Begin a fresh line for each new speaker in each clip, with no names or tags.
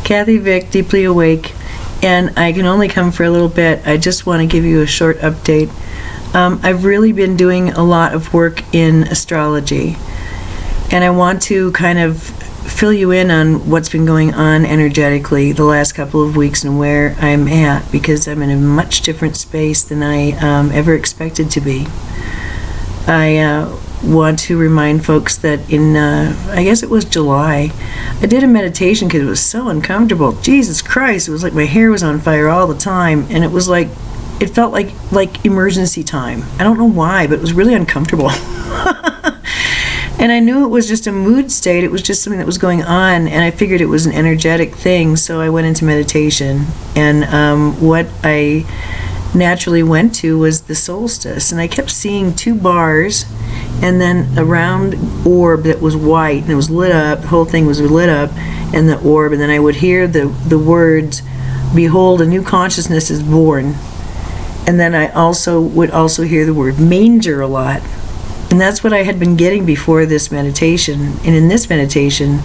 Kathy Vick, Deeply Awake, and I can only come for a little bit. I just want to give you a short update. I've really been doing a lot of work in astrology, and I want to kind of fill you in on what's been going on energetically the last couple of weeks and where I'm at, because I'm in a much different space than I ever expected to be. I want to remind folks that in, I guess it was July, I did a meditation because it was so uncomfortable. Jesus Christ, it was like my hair was on fire all the time, and it was like, it felt like emergency time. I don't know why, but it was really uncomfortable. And I knew it was just a mood state. It was just something that was going on, and I figured it was an energetic thing, so I went into meditation. And what I naturally went to was the solstice, and I kept seeing two bars and then a round orb that was white, and it was lit up. The whole thing was lit up, and the orb, and then I would hear the words, "Behold, a new consciousness is born." And then I would also hear the word manger a lot. And that's what I had been getting before this meditation. And in this meditation,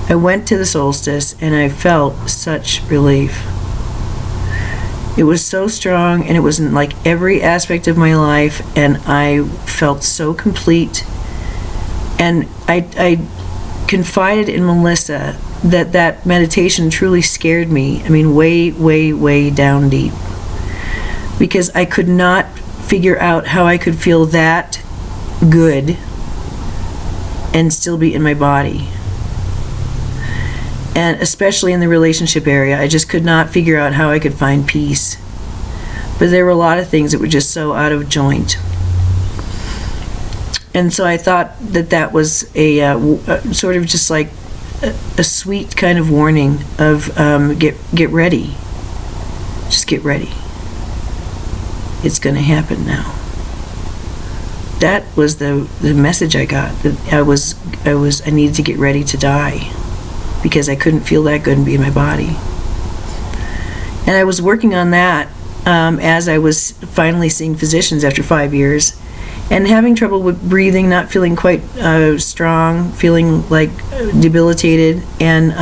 I went to the solstice and I felt such relief. It was so strong, and it was in like every aspect of my life, and I felt so complete. And I confided in Melissa that meditation truly scared me. I mean, way, way, way down deep. Because I could not figure out how I could feel that good and still be in my body. And especially in the relationship area, I just could not figure out how I could find peace. But there were a lot of things that were just so out of joint. And so I thought that was a sort of just like a sweet kind of warning of get ready. Just get ready. It's going to happen now. That was the message I got. That I needed to get ready to die because I couldn't feel that good and be in my body. And I was working on that as I was finally seeing physicians after 5 years, and having trouble with breathing, not feeling quite strong, feeling like debilitated, and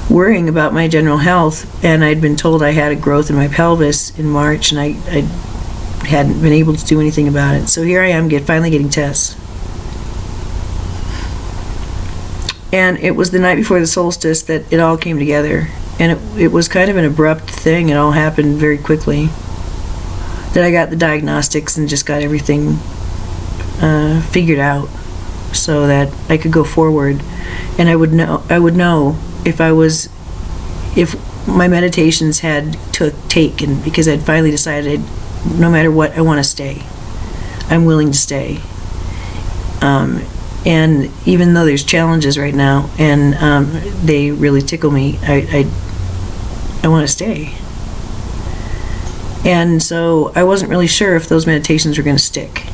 worrying about my general health. And I'd been told I had a growth in my pelvis in March, and I hadn't been able to do anything about it. So here I am finally getting tests. And it was the night before the solstice that it all came together. And it was kind of an abrupt thing. It all happened very quickly. That I got the diagnostics and just got everything figured out so that I could go forward. And I would know if my meditations had taken, because I'd finally decided no matter what, I want to stay. I'm willing to stay. And even though there's challenges right now, and they really tickle me, I want to stay. And so I wasn't really sure if those meditations were going to stick.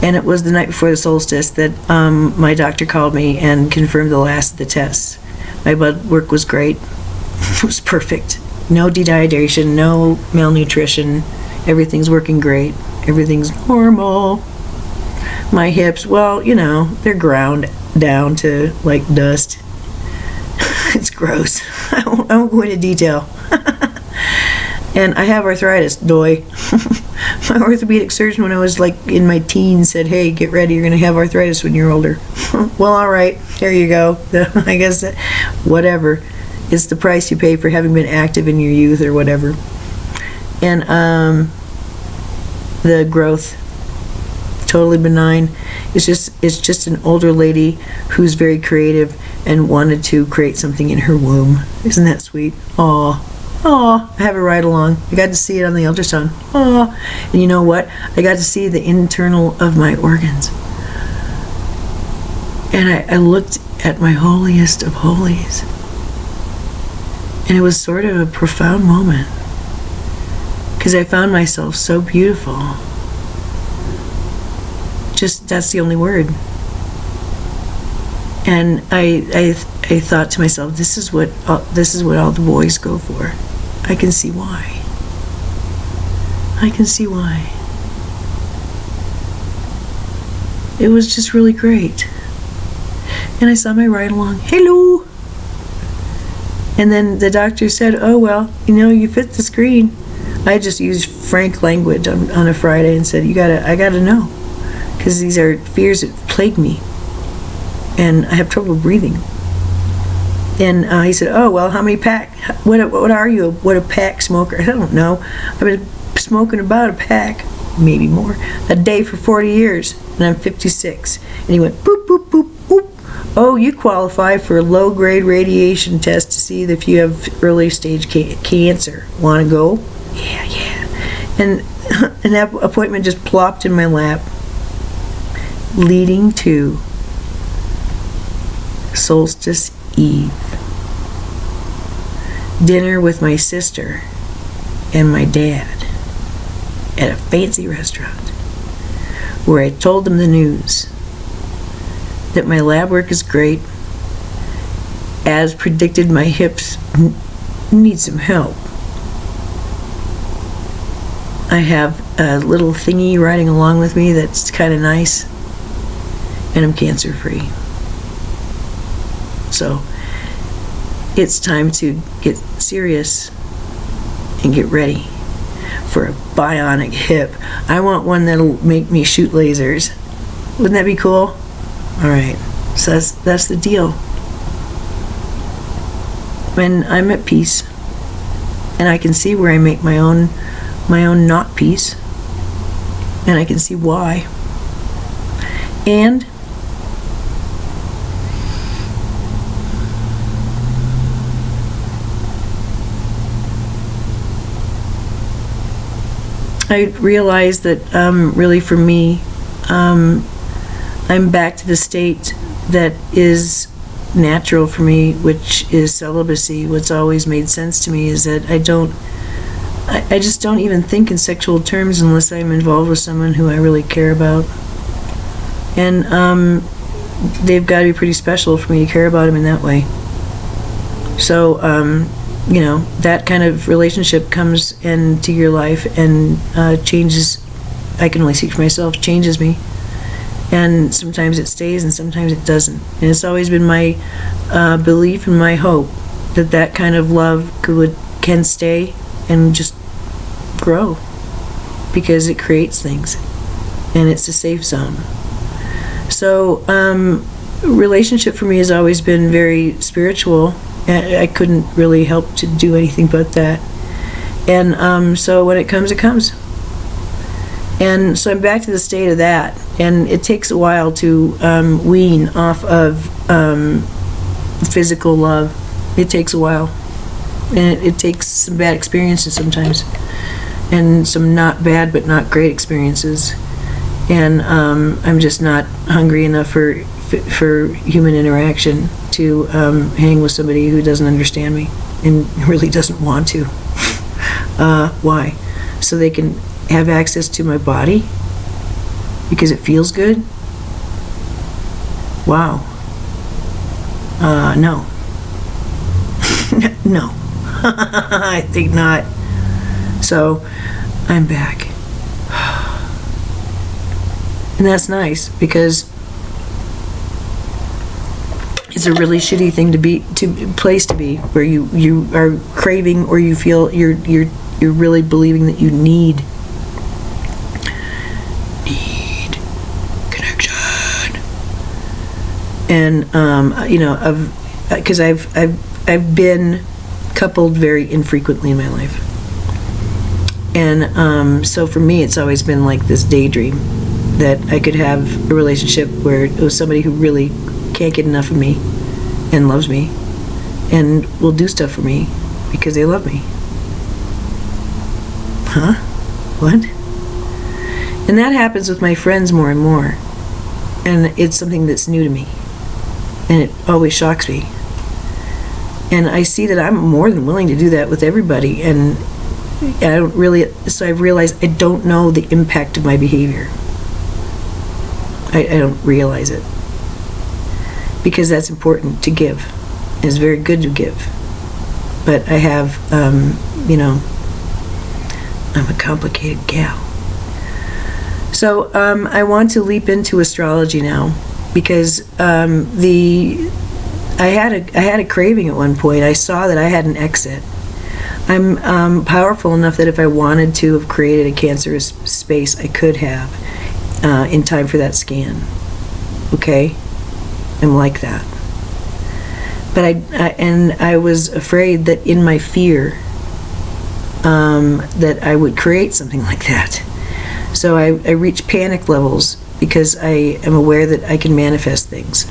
And it was the night before the solstice that my doctor called me and confirmed the last of the tests. My blood work was great. It was perfect. No dehydration, no malnutrition. Everything's working great. Everything's normal. My hips, well, they're ground down to like dust. It's gross. I won't go into detail. And I have arthritis, doy. My orthopedic surgeon, when I was like in my teens, said, "Hey, get ready, you're going to have arthritis when you're older." Well, all right, there you go. I guess whatever. It's the price you pay for having been active in your youth or whatever. And the growth, totally benign. It's just an older lady who's very creative and wanted to create something in her womb. Isn't that sweet? Aw. I have a ride along. I got to see it on the ultrasound. Aw. And you know what? I got to see the internal of my organs. And I looked at my holiest of holies. And it was sort of a profound moment. Because I found myself so beautiful. Just, that's the only word. And I thought to myself, this is what all the boys go for. I can see why. I can see why. It was just really great. And I saw my ride along. Hello. And then the doctor said, oh, well, you fit the screen. I just used frank language on a Friday and said, I gotta know. Because these are fears that plague me. And I have trouble breathing. And he said, oh, well, how many pack? What are you? What a pack smoker? I don't know. I've been smoking about a pack, maybe more, a day for 40 years. And I'm 56. And he went, boop, boop, boop, boop. Oh, you qualify for a low-grade radiation test to see if you have early-stage cancer. Want to go? Yeah. And that appointment just plopped in my lap, leading to Solstice Eve. Dinner with my sister and my dad at a fancy restaurant, where I told them the news that my lab work is great. As predicted, my hips need some help. I have a little thingy riding along with me that's kind of nice, and I'm cancer-free. So it's time to get serious and get ready for a bionic hip. I want one that'll make me shoot lasers. Wouldn't that be cool? All right, so that's the deal. When I'm at peace, and I can see where I make my own not peace, and I can see why. And I realize that really for me, I'm back to the state that is natural for me, which is celibacy. What's always made sense to me is that I just don't even think in sexual terms unless I'm involved with someone who I really care about. And they've got to be pretty special for me to care about them in that way. So, that kind of relationship comes into your life and changes. I can only speak for myself, changes me. And sometimes it stays and sometimes it doesn't. And it's always been my belief and my hope that kind of love can stay and just grow, because it creates things and it's a safe zone. So relationship for me has always been very spiritual. I couldn't really help to do anything but that. And so when it comes, it comes. And so I'm back to the state of that. And it takes a while to wean off of physical love. It takes a while. And it takes some bad experiences sometimes. And some not bad but not great experiences. And I'm just not hungry enough for human interaction to hang with somebody who doesn't understand me and really doesn't want to. Why? So they can have access to my body because it feels good? Wow. No. No. I think not. So I'm back. And that's nice, because it's a really shitty thing place to be, where you are craving, or you feel you're really believing that you need connection. And because I've been coupled very infrequently in my life, and so for me it's always been like this daydream that I could have a relationship where it was somebody who really can't get enough of me and loves me and will do stuff for me because they love me. Huh? What? And that happens with my friends more and more. And it's something that's new to me. And it always shocks me. And I see that I'm more than willing to do that with everybody. And so I've realized I don't know the impact of my behavior. I don't realize it. Because that's important to give. It's very good to give. But I have, I'm a complicated gal. So I want to leap into astrology now, because the I had a craving at one point. I saw that I had an exit. I'm powerful enough that if I wanted to have created a cancerous space, I could have in time for that scan. Okay? I'm like that. But I was afraid that in my fear that I would create something like that. So I reached panic levels because I am aware that I can manifest things.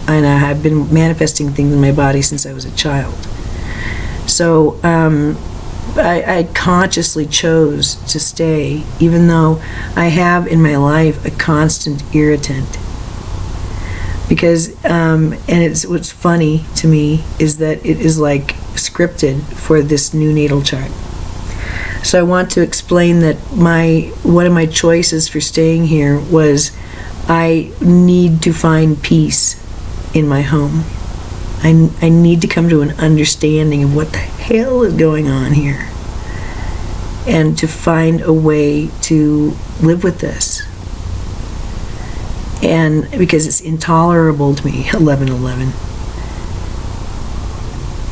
And I have been manifesting things in my body since I was a child. So I consciously chose to stay, even though I have in my life a constant irritant. Because, and it's what's funny to me is that it is like scripted for this new natal chart. So I want to explain that one of my choices for staying here was I need to find peace in my home. I need to come to an understanding of what the hell is going on here and to find a way to live with this. And because it's intolerable to me, 1111.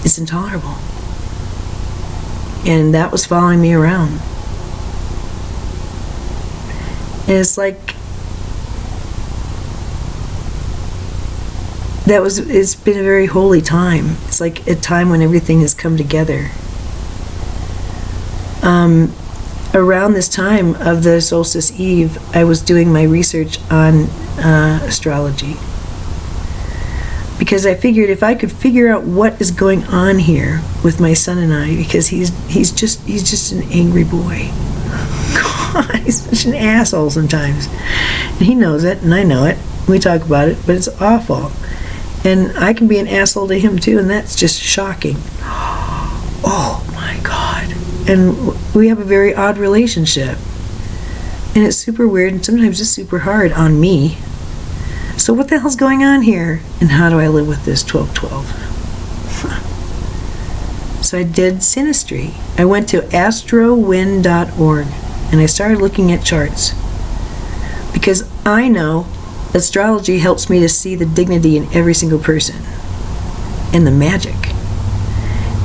It's intolerable. And that was following me around. And it's like, it's been a very holy time. It's like a time when everything has come together. Around this time of the Solstice Eve, I was doing my research on astrology. Because I figured if I could figure out what is going on here with my son and I, because he's just an angry boy. God, he's such an asshole sometimes. And he knows it, and I know it. We talk about it, but it's awful. And I can be an asshole to him too, and that's just shocking. Oh my God. And we have a very odd relationship. And it's super weird, and sometimes it's super hard on me. So what the hell's going on here? And how do I live with this 1212? So I did synastry. I went to astrowin.org, and I started looking at charts. Because I know astrology helps me to see the dignity in every single person and the magic.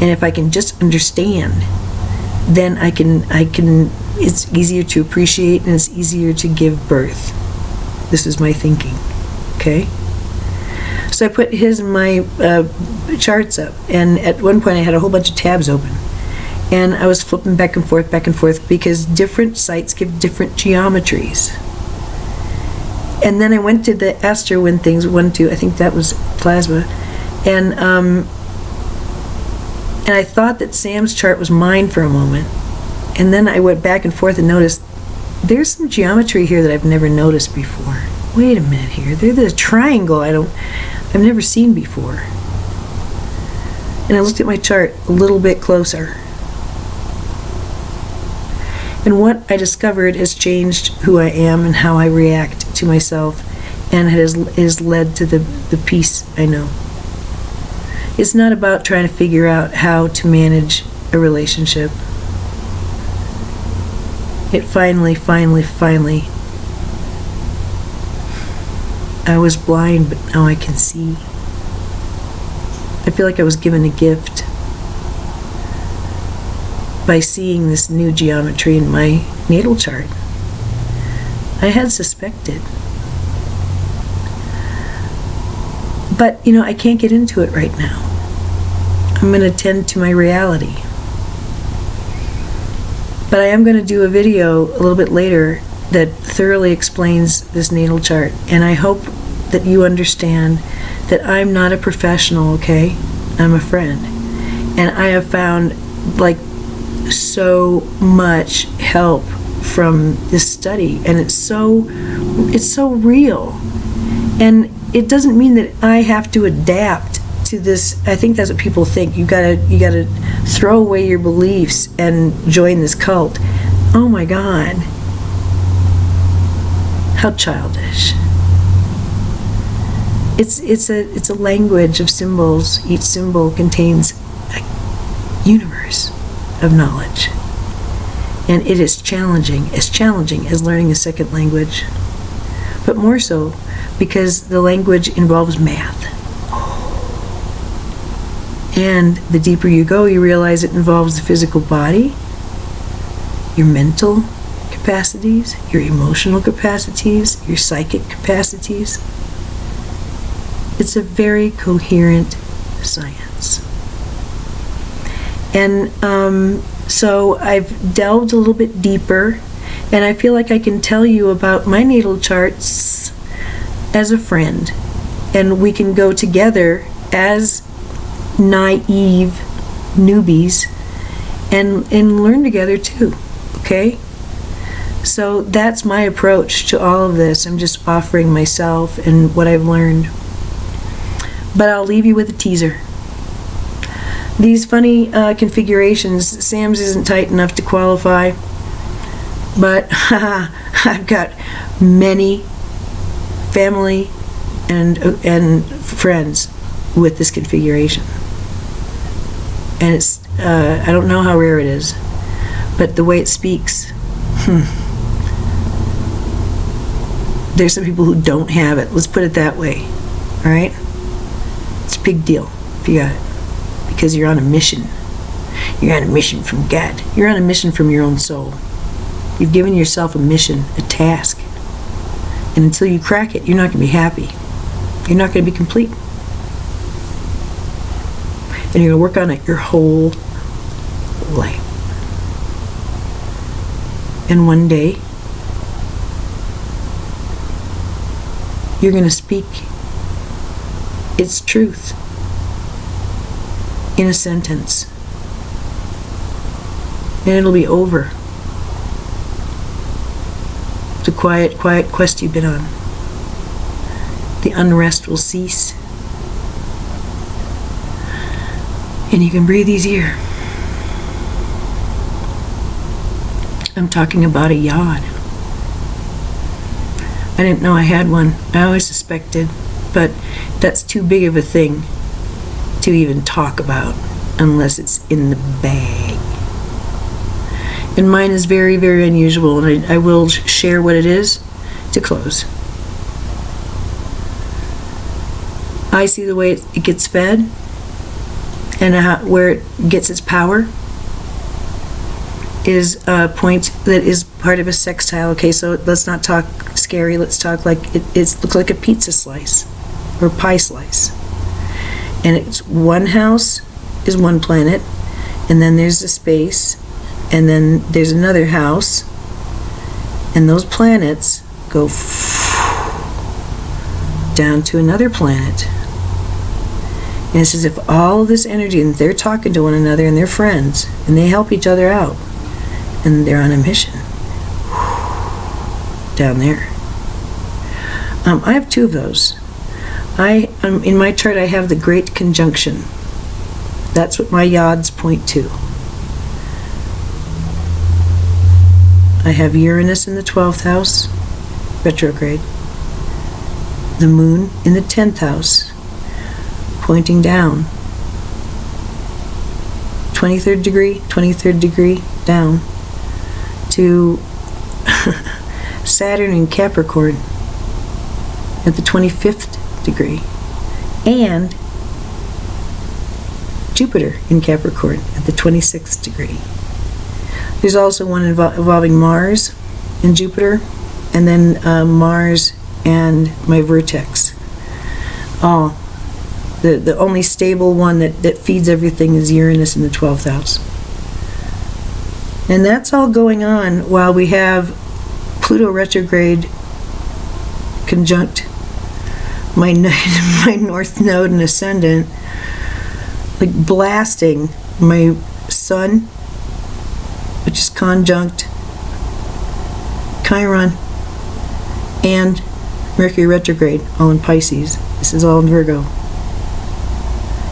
And if I can just understand, then I can it's easier to appreciate and it's easier to give birth. This is my thinking. Okay? So I put my charts up, and at one point I had a whole bunch of tabs open. And I was flipping back and forth, because different sites give different geometries. And then I went to the Astrowin things, 1, 2, I think that was plasma. And I thought that Sam's chart was mine for a moment. And then I went back and forth and noticed there's some geometry here that I've never noticed before. Wait a minute here. There's a triangle I've never seen before. And I looked at my chart a little bit closer. And what I discovered has changed who I am and how I react to myself, and it has led to the peace I know. It's not about trying to figure out how to manage a relationship. It finally, I was blind, but now I can see. I feel like I was given a gift by seeing this new geometry in my natal chart. I had suspected. But, I can't get into it right now. I'm going to tend to my reality. But I am going to do a video a little bit later that thoroughly explains this natal chart. And I hope that you understand that I'm not a professional, okay? I'm a friend. And I have found, so much help from this study. And it's so real. And it doesn't mean that I have to adapt to this. I think that's what people think. You gotta throw away your beliefs and join this cult. Oh my God. How childish. It's a language of symbols. Each symbol contains a universe of knowledge. And it is challenging as learning a second language. But more so because the language involves math. And the deeper you go, you realize it involves the physical body, your mental capacities, your emotional capacities, your psychic capacities. It's a very coherent science. And so I've delved a little bit deeper, and I feel like I can tell you about my natal charts as a friend. And we can go together as naive newbies and learn together too, okay? So that's my approach to all of this. I'm just offering myself and what I've learned. But I'll leave you with a teaser. These funny configurations, Sam's isn't tight enough to qualify, but I've got many family and friends with this configuration. And it's, I don't know how rare it is, but the way it speaks, there's some people who don't have it. Let's put it that way, all right? It's a big deal if you got it, because you're on a mission. You're on a mission from God. You're on a mission from your own soul. You've given yourself a mission, a task. And until you crack it, you're not going to be happy. You're not going to be complete. And you're going to work on it your whole life. And one day, you're going to speak its truth in a sentence. And it'll be over. The quiet quest you've been on. The unrest will cease. And you can breathe easier. I'm talking about a yod. I didn't know I had one. I always suspected, but that's too big of a thing to even talk about unless it's in the bag. And mine is very, very unusual, and I will share what it is to close. I see the way it gets fed and where it gets its power is a point that is part of a sextile. Okay, so let's not talk scary. Let's talk like it looks like a pizza slice or pie slice. And it's one house is one planet, and then there's a space, and then there's another house, and those planets go down to another planet. And it's as if all of this energy, and they're talking to one another, and they're friends, and they help each other out, and they're on a mission down there. I have two of those. In my chart, I have the Great Conjunction. That's what my yods point to. I have Uranus in the 12th house, retrograde. The moon in the 10th house, pointing down. 23rd degree down to Saturn in Capricorn at the 25th degree, and Jupiter in Capricorn at the 26th degree. There's also one involving Mars and Jupiter, and then Mars and my vertex. Oh, the only stable one that feeds everything is Uranus in the 12th house. And that's all going on while we have Pluto retrograde conjunct my north node and ascendant, like blasting my sun, which is conjunct Chiron, and Mercury retrograde, all in Pisces. This is all in Virgo.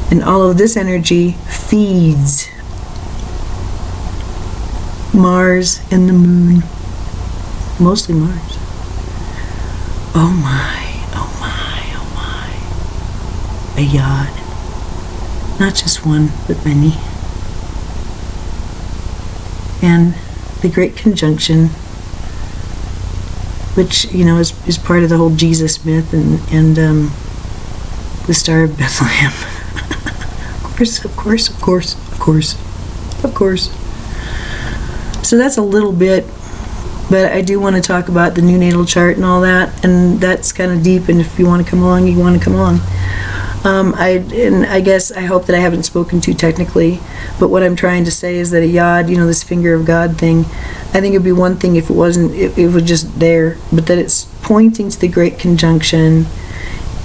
And all of this energy feeds Mars and the moon. Mostly Mars. Oh my, oh my, oh my. A yod. Not just one, but many. And the Great Conjunction, which, you know, is part of the whole Jesus myth and the Star of Bethlehem. course. So that's a little bit, but I do want to talk about the new natal chart and all that, and that's kind of deep, and if you want to come along, you want to come along. I guess I hope that I haven't spoken too technically, but what I'm trying to say is that a yod, this finger of God thing, I think it'd be one thing if it wasn't, it was just there, but that it's pointing to the Great Conjunction.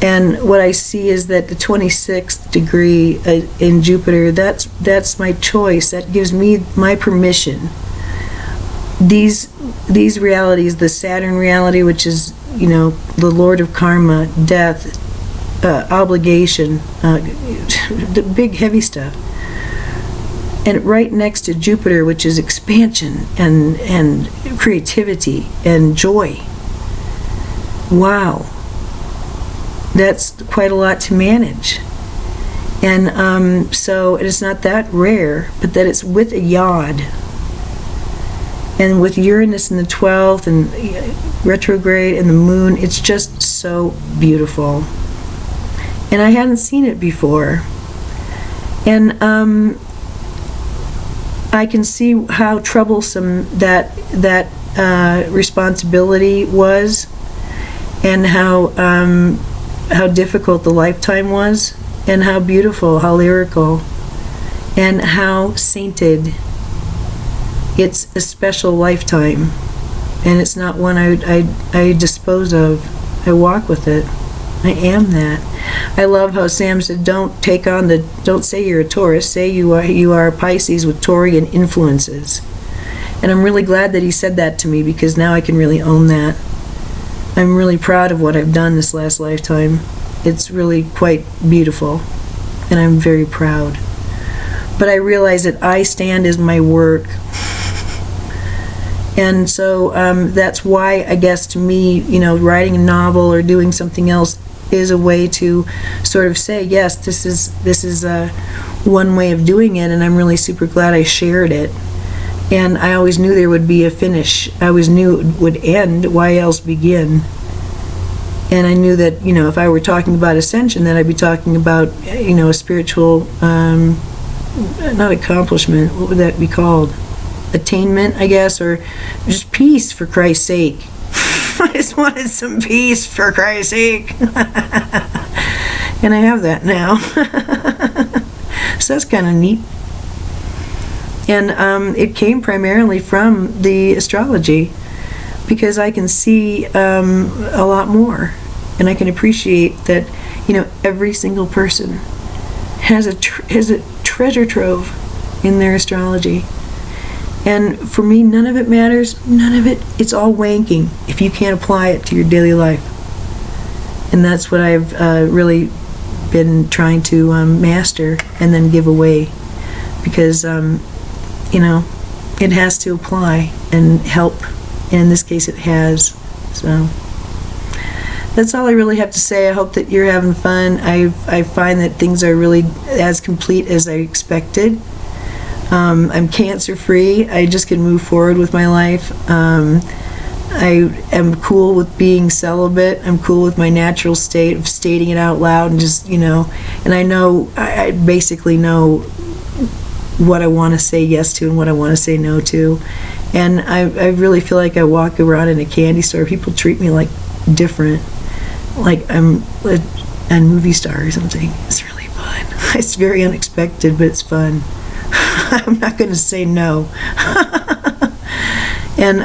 And what I see is that the 26th degree in Jupiter, that's my choice. That gives me my permission. These realities, the Saturn reality, which is, the Lord of Karma, death, obligation, the big heavy stuff. And right next to Jupiter, which is expansion and creativity and joy. Wow. That's quite a lot to manage. And so it's not that rare, but that it's with a yod. And with Uranus in the 12th and retrograde and the moon, it's just so beautiful. And I hadn't seen it before. And I can see how troublesome that responsibility was, and how difficult the lifetime was, and how beautiful, how lyrical, and how sainted. It's a special lifetime, and it's not one I dispose of. I walk with it. I am that. I love how Sam said, don't say you're a Taurus, say you are a Pisces with Taurian influences. And I'm really glad that he said that to me, because now I can really own that. I'm really proud of what I've done this last lifetime. It's really quite beautiful, and I'm very proud. But I realize that I stand as my work. And so that's why, I guess, to me, writing a novel or doing something else is a way to sort of say, yes, this is one way of doing it, and I'm really super glad I shared it. And I always knew there would be a finish. I always knew it would end. Why else begin? And I knew that, if I were talking about ascension, then I'd be talking about, a spiritual, not accomplishment, what would that be called? Attainment, I guess, or just peace, for Christ's sake. I just wanted some peace, for Christ's sake. And I have that now. So that's kind of neat. And it came primarily from the astrology, because I can see a lot more, and I can appreciate that every single person has a treasure trove in their astrology. And for me, none of it matters. None of it. It's all wanking if you can't apply it to your daily life. And that's what I've really been trying to master and then give away, because it has to apply and help. And in this case, it has. So that's all I really have to say. I hope that you're having fun. I find that things are really as complete as I expected. I'm cancer-free. I just can move forward with my life. I am cool with being celibate. I'm cool with my natural state of stating it out loud, and just, and I basically know what I want to say yes to and what I want to say no to. And I really feel like I walk around in a candy store. People treat me like different, like I'm a movie star or something. It's really fun. It's very unexpected, but it's fun. I'm not going to say no. And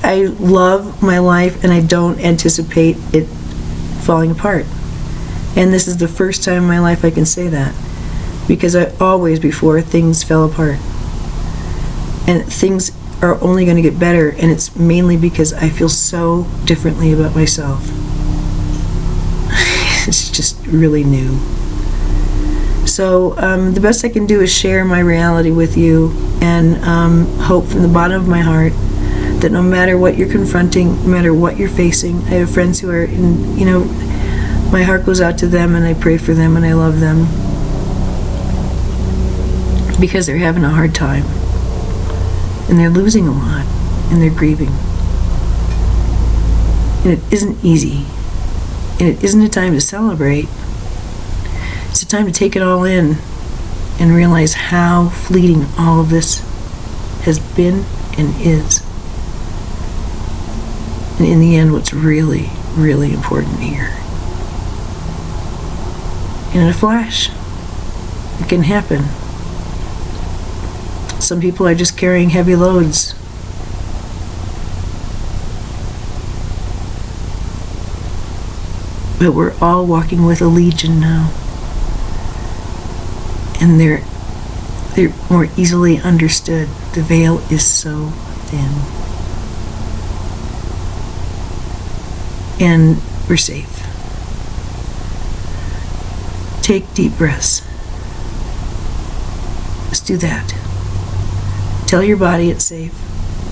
I love my life, and I don't anticipate it falling apart. And this is the first time in my life I can say that, because I always before things fell apart. And things are only going to get better, and it's mainly because I feel so differently about myself. It's just really new. So the best I can do is share my reality with you, and hope from the bottom of my heart that no matter what you're confronting, no matter what you're facing, I have friends who are in, my heart goes out to them, and I pray for them, and I love them, because they're having a hard time, and they're losing a lot, and they're grieving. And it isn't easy. And it isn't a time to celebrate. It's a time to take it all in and realize how fleeting all of this has been and is. And in the end, what's really, really important here. In a flash, it can happen. Some people are just carrying heavy loads. But we're all walking with a legion now. And they're more easily understood. The veil is so thin. And we're safe. Take deep breaths. Just do that. Tell your body it's safe.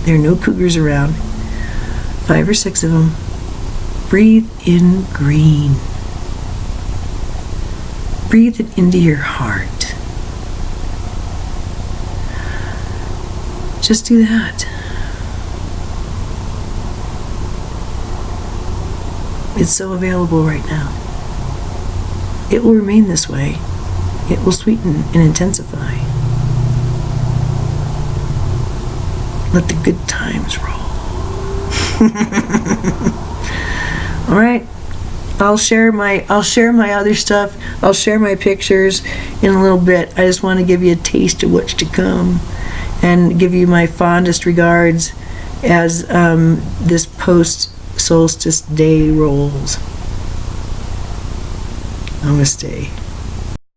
There are no cougars around. 5 or 6 of them. Breathe in green. Breathe it into your heart. Just do that. It's so available right now. It will remain this way. It will sweeten and intensify. Let the good times roll. All right. I'll share my other stuff. I'll share my pictures in a little bit. I just want to give you a taste of what's to come and give you my fondest regards as this post-solstice day rolls. Namaste.